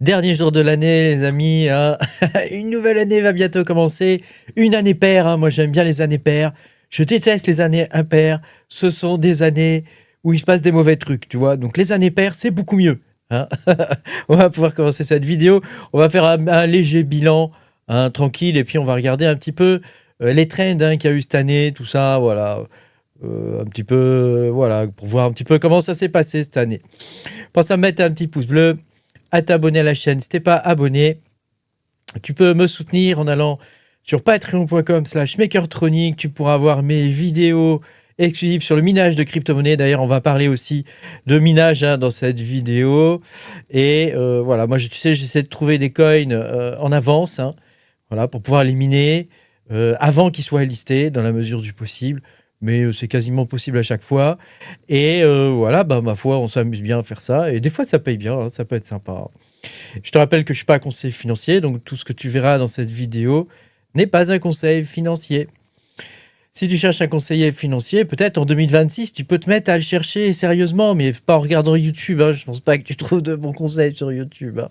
Dernier jour de l'année, les amis, hein. Une nouvelle année va bientôt commencer. Une année paire, hein. Moi, j'aime bien les années paires. Je déteste les années impaires. Ce sont des années où il se passe des mauvais trucs, tu vois. Donc, les années paires, c'est beaucoup mieux, hein. On va pouvoir commencer cette vidéo. On va faire un léger bilan, hein, tranquille. Et puis, on va regarder un petit peu les trends, hein, qu'il y a eu cette année, tout ça, voilà. Un petit peu, voilà, pour voir un petit peu comment ça s'est passé cette année. Pense à mettre un petit pouce bleu, à t'abonner à la chaîne si t'es pas abonné. Tu peux me soutenir en allant sur patreon.com/makertronic. Tu pourras voir mes vidéos exclusives sur le minage de crypto-monnaies. D'ailleurs, on va parler aussi de minage, hein, dans cette vidéo. Et voilà, moi, tu sais, j'essaie de trouver des coins en avance, hein, voilà, pour pouvoir les miner avant qu'ils soient listés dans la mesure du possible. Mais c'est quasiment possible à chaque fois. Et voilà, bah, ma foi, on s'amuse bien à faire ça. Et des fois, ça paye bien, hein, ça peut être sympa. Je te rappelle que je ne suis pas un conseiller financier, donc tout ce que tu verras dans cette vidéo n'est pas un conseil financier. Si tu cherches un conseiller financier, peut-être en 2026, tu peux te mettre à le chercher sérieusement, mais pas en regardant YouTube, hein. Je ne pense pas que tu trouves de bons conseils sur YouTube, hein.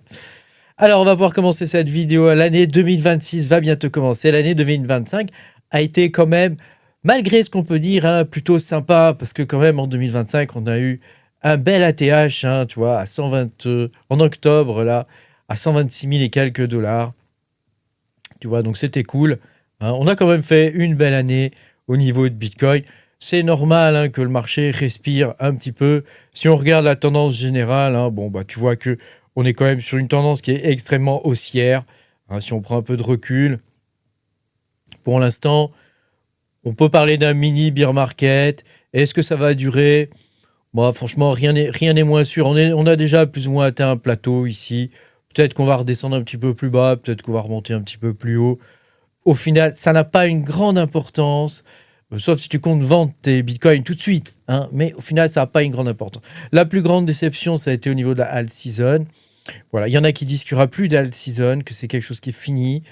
Alors, on va pouvoir commencer cette vidéo. L'année 2026 va bientôt commencer. L'année 2025 a été quand même, malgré ce qu'on peut dire, hein, plutôt sympa, parce que quand même, en 2025, on a eu un bel ATH, hein, tu vois, à 120, en octobre, là, à 126 000 et quelques dollars. Tu vois, donc c'était cool, hein. On a quand même fait une belle année au niveau de Bitcoin. C'est normal, hein, que le marché respire un petit peu. Si on regarde la tendance générale, hein, bon, bah, tu vois que on est quand même sur une tendance qui est extrêmement haussière, hein. Si on prend un peu de recul, pour l'instant, on peut parler d'un mini bear market. Est-ce que ça va durer? Bon, franchement, rien n'est moins sûr. On a déjà plus ou moins atteint un plateau ici. Peut-être qu'on va redescendre un petit peu plus bas, peut-être qu'on va remonter un petit peu plus haut. Au final, ça n'a pas une grande importance, sauf si tu comptes vendre tes bitcoins tout de suite, hein. Mais au final, ça n'a pas une grande importance. La plus grande déception, ça a été au niveau de la alt season. Voilà, il y en a qui disent qu'il n'y aura plus d'alt season, que c'est quelque chose qui est fini,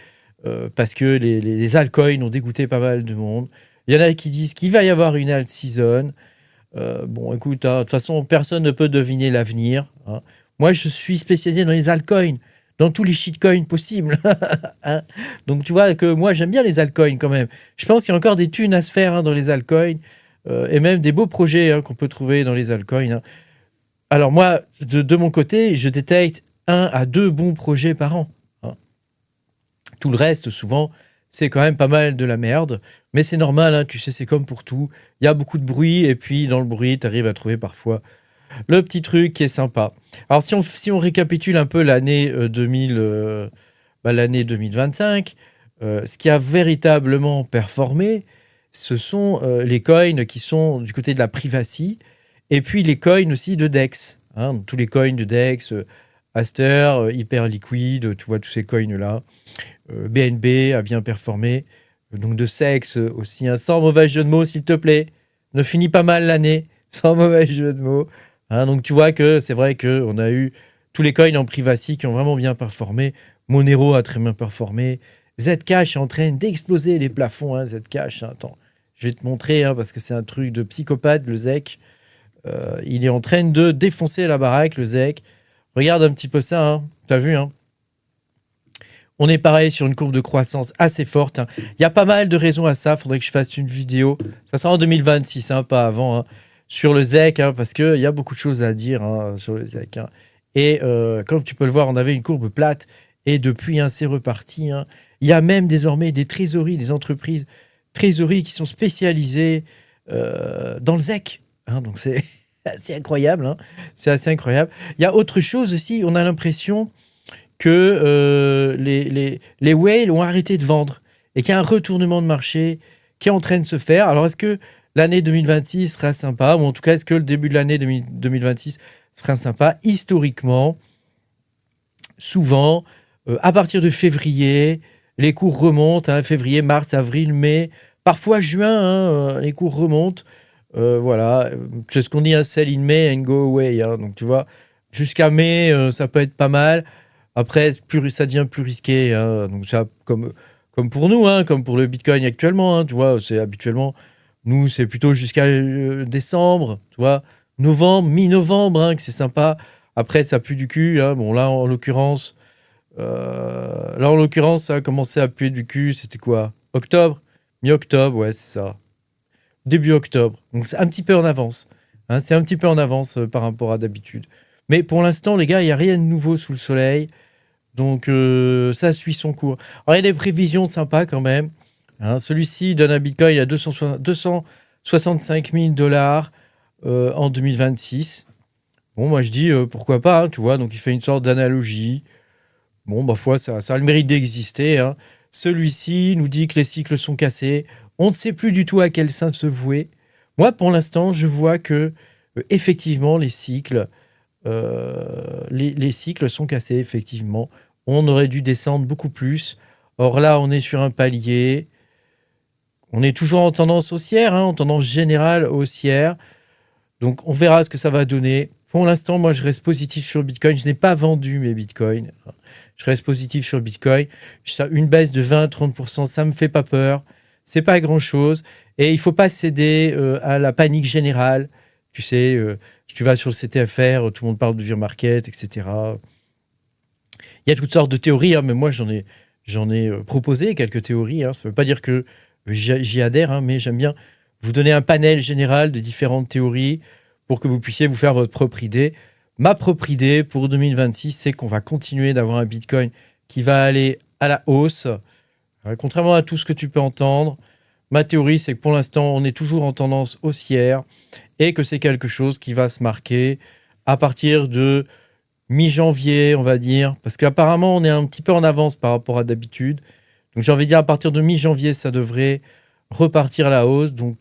parce que les altcoins ont dégoûté pas mal de monde. Il y en a qui disent qu'il va y avoir une alt season. Bon, écoute, hein, de toute façon, personne ne peut deviner l'avenir, hein. Moi, je suis spécialisé dans les altcoins, dans tous les shitcoins possibles, hein. Donc, tu vois que moi, j'aime bien les altcoins quand même. Je pense qu'il y a encore des thunes à se faire, hein, dans les altcoins, et même des beaux projets, hein, qu'on peut trouver dans les altcoins, hein. Alors moi, de mon côté, je détecte 1 à 2 bons projets par an, hein. Tout le reste, souvent, c'est quand même pas mal de la merde. Mais c'est normal, hein, tu sais, c'est comme pour tout. Il y a beaucoup de bruit, et puis dans le bruit, tu arrives à trouver parfois le petit truc qui est sympa. Alors si on récapitule un peu l'année 2025, ce qui a véritablement performé, ce sont les coins qui sont du côté de la privacy, et puis les coins aussi de DEX, hein, tous les coins de DEX, Aster, Hyperliquid, tu vois tous ces coins-là. BNB a bien performé. Donc de sexe aussi, hein, sans mauvais jeu de mots, s'il te plaît. Ne finis pas mal l'année, sans mauvais jeu de mots, hein. Donc tu vois que c'est vrai qu'on a eu tous les coins en privacy qui ont vraiment bien performé. Monero a très bien performé. Zcash est en train d'exploser les plafonds, hein, Zcash, hein. Attends, je vais te montrer, hein, parce que c'est un truc de psychopathe, le ZEC. Il est en train de défoncer la baraque, le ZEC. Regarde un petit peu ça, hein. T'as vu, hein. On est pareil sur une courbe de croissance assez forte, hein. Il y a pas mal de raisons à ça. Il faudrait que je fasse une vidéo. Ça sera en 2026, hein, pas avant, hein, sur le ZEC, hein, parce qu'il y a beaucoup de choses à dire, hein, sur le ZEC, hein. Et comme tu peux le voir, on avait une courbe plate. Et depuis, hein, c'est reparti, hein. Il y a même désormais des trésoreries, des entreprises trésoreries qui sont spécialisées dans le ZEC, hein. Donc c'est assez incroyable, hein. C'est assez incroyable. Il y a autre chose aussi. On a l'impression que les whales ont arrêté de vendre et qu'il y a un retournement de marché qui est en train de se faire. Alors, est-ce que l'année 2026 sera sympa, ou en tout cas, est-ce que le début de l'année 2026 sera sympa? Historiquement, souvent, à partir de février, les cours remontent, hein, février, mars, avril, mai, parfois juin, hein, les cours remontent. Voilà, c'est ce qu'on dit, un sell in May and go away, hein. Donc, tu vois, jusqu'à mai, ça peut être pas mal. Après, ça devient plus risqué, hein. Donc ça, comme pour nous, hein, comme pour le Bitcoin actuellement, hein, tu vois, c'est habituellement, nous, c'est plutôt jusqu'à décembre, tu vois, novembre, mi-novembre, hein, que c'est sympa. Après, ça pue du cul. Hein. Bon, là, en l'occurrence, ça a commencé à puer du cul. C'était quoi? Octobre? Mi-octobre, ouais, c'est ça. Début octobre. Donc, c'est un petit peu en avance. Hein, c'est un petit peu en avance par rapport à d'habitude. Mais pour l'instant, les gars, il n'y a rien de nouveau sous le soleil. Donc, ça suit son cours. Alors, il y a des prévisions sympas quand même. Hein, celui-ci donne un Bitcoin à 265 000 dollars en 2026. Bon, moi, je dis pourquoi pas, hein, tu vois. Donc, il fait une sorte d'analogie. Bon, ma foi, ça a le mérite d'exister. Hein. Celui-ci nous dit que les cycles sont cassés. On ne sait plus du tout à quel sein se vouer. Moi, pour l'instant, je vois que, effectivement, les cycles sont cassés, effectivement. On aurait dû descendre beaucoup plus. Or là, on est sur un palier. On est toujours en tendance haussière, hein, en tendance générale haussière. Donc, on verra ce que ça va donner. Pour l'instant, moi, je reste positif sur le Bitcoin. Je n'ai pas vendu mes Bitcoins. Je reste positif sur le Bitcoin. Une baisse de 20-30%, ça ne me fait pas peur. C'est pas grand-chose. Et il ne faut pas céder à la panique générale. Tu sais, si tu vas sur le CTFR, tout le monde parle de bear market, etc. Il y a toutes sortes de théories, hein, mais moi, j'en ai proposé quelques théories. Hein. Ça ne veut pas dire que j'y adhère, hein, mais j'aime bien vous donner un panel général de différentes théories pour que vous puissiez vous faire votre propre idée. Ma propre idée pour 2026, c'est qu'on va continuer d'avoir un Bitcoin qui va aller à la hausse. Contrairement à tout ce que tu peux entendre, ma théorie, c'est que pour l'instant, on est toujours en tendance haussière et que c'est quelque chose qui va se marquer à partir de mi-janvier, on va dire, parce qu'apparemment, on est un petit peu en avance par rapport à d'habitude. Donc, j'ai envie de dire, à partir de mi-janvier, ça devrait repartir à la hausse. Donc,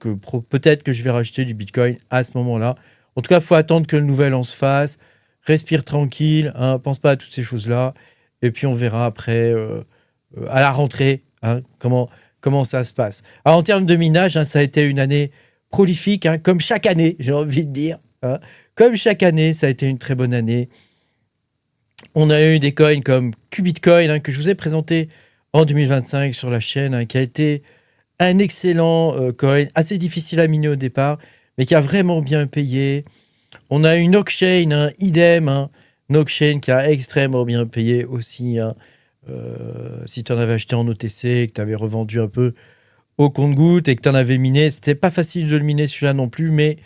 peut-être que je vais racheter du Bitcoin à ce moment-là. En tout cas, il faut attendre que le nouvel an se fasse. Respire tranquille, hein, pense pas à toutes ces choses-là. Et puis, on verra après, à la rentrée, hein, comment ça se passe. Alors, en termes de minage, hein, ça a été une année prolifique, hein, comme chaque année, j'ai envie de dire. Hein. Comme chaque année, ça a été une très bonne année. On a eu des coins comme Qubitcoin, hein, que je vous ai présenté en 2025 sur la chaîne, hein, qui a été un excellent coin, assez difficile à miner au départ, mais qui a vraiment bien payé. On a eu Nockchain, hein, idem, hein, Nockchain qui a extrêmement bien payé aussi. Hein, si tu en avais acheté en OTC, que tu avais revendu un peu au compte-gouttes et que tu en avais miné, c'était pas facile de le miner celui-là non plus, mais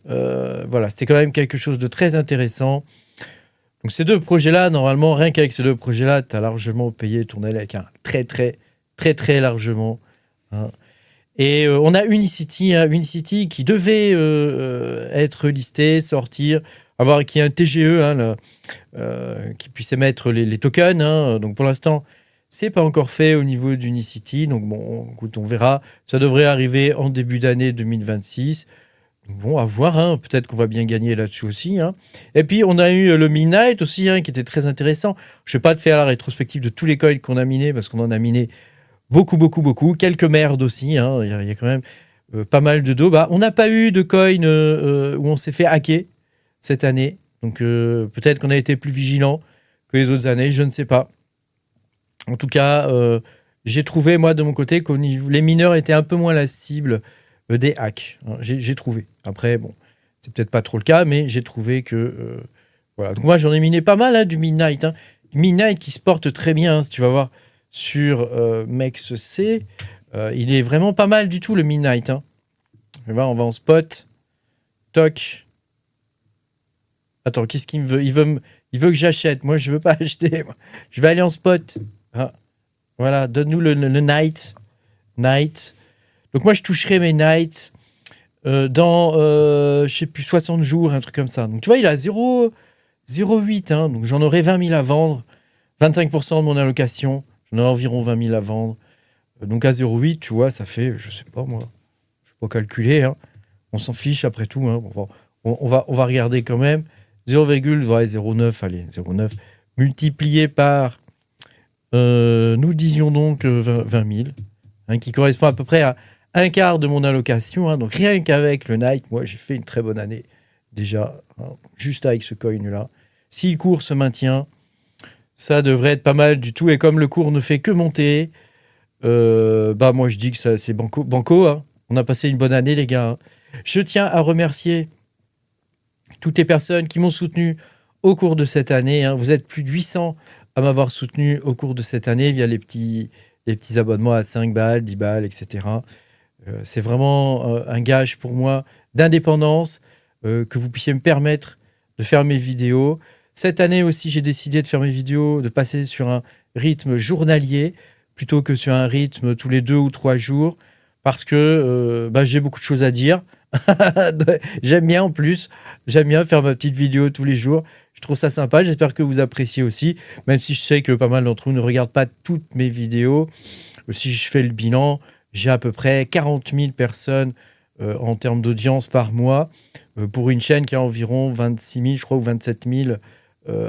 voilà, c'était quand même quelque chose de très intéressant. Donc ces deux projets-là, normalement, rien qu'avec ces deux projets-là, tu as largement payé ton élec, hein, très largement. Hein. Et on a Unicity, hein, Unicity qui devait être listé, sortir, avoir qui est un TGE, hein, qui puisse émettre les tokens. Hein. Donc pour l'instant, c'est pas encore fait au niveau d'Unicity. Donc bon, écoute, on verra. Ça devrait arriver en début d'année 2026. Bon, à voir, hein. Peut-être qu'on va bien gagner là-dessus aussi. Hein. Et puis, on a eu le Midnight aussi, hein, qui était très intéressant. Je ne vais pas te faire la rétrospective de tous les coins qu'on a minés, parce qu'on en a miné beaucoup. Quelques merdes aussi. Hein. Il y a quand même pas mal de dos. Bah, on n'a pas eu de coin où on s'est fait hacker cette année. Donc, peut-être qu'on a été plus vigilant que les autres années. Je ne sais pas. En tout cas, j'ai trouvé, moi, de mon côté, que les mineurs étaient un peu moins la cible des hacks. J'ai trouvé. Après, bon, c'est peut-être pas trop le cas, mais j'ai trouvé que... voilà. Donc moi, j'en ai miné pas mal, hein, du Midnight. Hein. Midnight qui se porte très bien, hein, si tu vas voir sur MEXC. Il est vraiment pas mal du tout, le Midnight. Hein. On va en spot. Toc. Attends, qu'est-ce qu'il me veut ? Il veut que j'achète. Moi, je veux pas acheter. Je vais aller en spot. Ah. Voilà, donne-nous le Night. Night. Donc moi, je toucherai mes nights dans, je sais plus, 60 jours, un truc comme ça. Donc tu vois, il a 0,8. Hein, donc j'en aurai 20 000 à vendre. 25% de mon allocation. J'en aurai environ 20 000 à vendre. Donc à 0,8, tu vois, ça fait, je sais pas moi. Je ne peux pas calculer. Hein. On s'en fiche après tout. Hein. On va regarder quand même. 0,09, allez, 0,9. Multiplié par, nous disions donc 20 000. Hein, qui correspond à peu près à un quart de mon allocation. Hein, donc rien qu'avec le Night, moi j'ai fait une très bonne année déjà, hein, juste avec ce coin-là. Si le cours se maintient, ça devrait être pas mal du tout. Et comme le cours ne fait que monter, bah moi je dis que c'est banco. Hein. On a passé une bonne année les gars. Hein. Je tiens à remercier toutes les personnes qui m'ont soutenu au cours de cette année. Hein. Vous êtes plus de 800 à m'avoir soutenu au cours de cette année via les petits abonnements à 5 balles, 10 balles, etc. C'est vraiment un gage pour moi d'indépendance, que vous puissiez me permettre de faire mes vidéos. Cette année aussi, j'ai décidé de faire mes vidéos, de passer sur un rythme journalier plutôt que sur un rythme tous les 2 ou 3 jours parce que j'ai beaucoup de choses à dire. J'aime bien en plus, j'aime bien faire ma petite vidéo tous les jours. Je trouve ça sympa, j'espère que vous appréciez aussi, même si je sais que pas mal d'entre vous ne regardent pas toutes mes vidéos. Si je fais le bilan, j'ai à peu près 40 000 personnes en termes d'audience par mois, pour une chaîne qui a environ 26 000, je crois, ou 27 000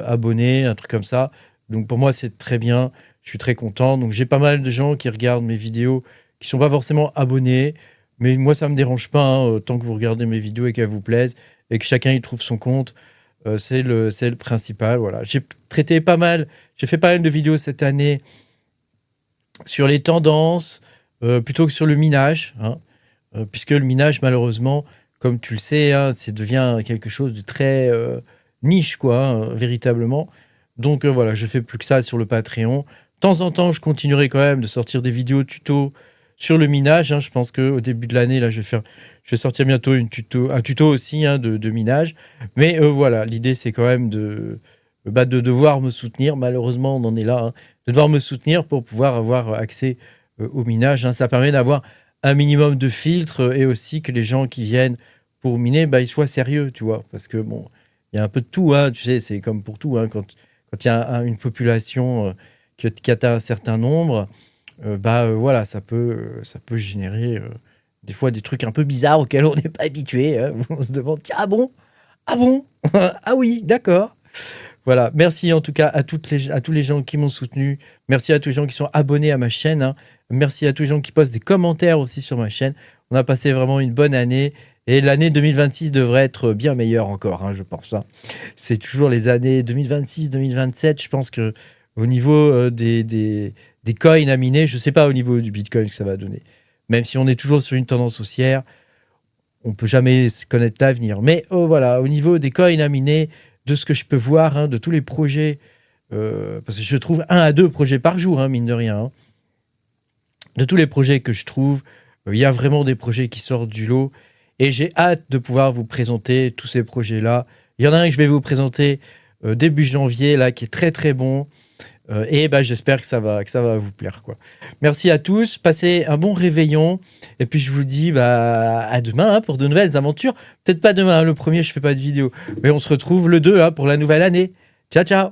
abonnés, un truc comme ça. Donc pour moi, c'est très bien, je suis très content. Donc j'ai pas mal de gens qui regardent mes vidéos, qui sont pas forcément abonnés, mais moi, ça me dérange pas, hein, tant que vous regardez mes vidéos et qu'elles vous plaisent, et que chacun y trouve son compte. C'est le principal. Voilà. J'ai fait pas mal de vidéos cette année sur les tendances, plutôt que sur le minage, hein, puisque le minage, malheureusement, comme tu le sais, hein, ça devient quelque chose de très niche, quoi, hein, véritablement. Donc voilà, je fais plus que ça sur le Patreon. De temps en temps, je continuerai quand même de sortir des vidéos tuto sur le minage. Hein. Je pense qu'au début de l'année, là, je vais sortir bientôt un tuto aussi, hein, de minage. Mais voilà, l'idée, c'est quand même de devoir me soutenir. Malheureusement, on en est là, hein, de devoir me soutenir pour pouvoir avoir accès au minage. Hein. Ça permet d'avoir un minimum de filtres et aussi que les gens qui viennent pour miner, ils soient sérieux, tu vois. Parce que, bon, il y a un peu de tout, hein, tu sais, c'est comme pour tout. Hein, quand il y a une population qui atteint un certain nombre, voilà, ça peut générer des fois des trucs un peu bizarres auxquels on n'est pas habitué. Hein. On se demande, ah bon, ah oui, d'accord. Voilà, merci en tout cas à tous les gens qui m'ont soutenu. Merci à tous les gens qui sont abonnés à ma chaîne. Hein. Merci à tous les gens qui postent des commentaires aussi sur ma chaîne. On a passé vraiment une bonne année. Et l'année 2026 devrait être bien meilleure encore, hein, je pense. Hein. C'est toujours les années 2026, 2027. Je pense que au niveau des coins à miner, je ne sais pas au niveau du Bitcoin que ça va donner. Même si on est toujours sur une tendance haussière, on ne peut jamais connaître l'avenir. Mais voilà, au niveau des coins à miner, de ce que je peux voir, hein, de tous les projets, parce que je trouve 1 à 2 projets par jour, hein, mine de rien. Hein. De tous les projets que je trouve, il y a vraiment des projets qui sortent du lot. Et j'ai hâte de pouvoir vous présenter tous ces projets-là. Il y en a un que je vais vous présenter début janvier, là, qui est très très bon. Et j'espère que ça va vous plaire, quoi. Merci à tous, passez un bon réveillon. Et puis je vous dis à demain, hein, pour de nouvelles aventures. Peut-être pas demain, hein, le premier je fais pas de vidéo. Mais on se retrouve le 2, hein, pour la nouvelle année. Ciao, ciao.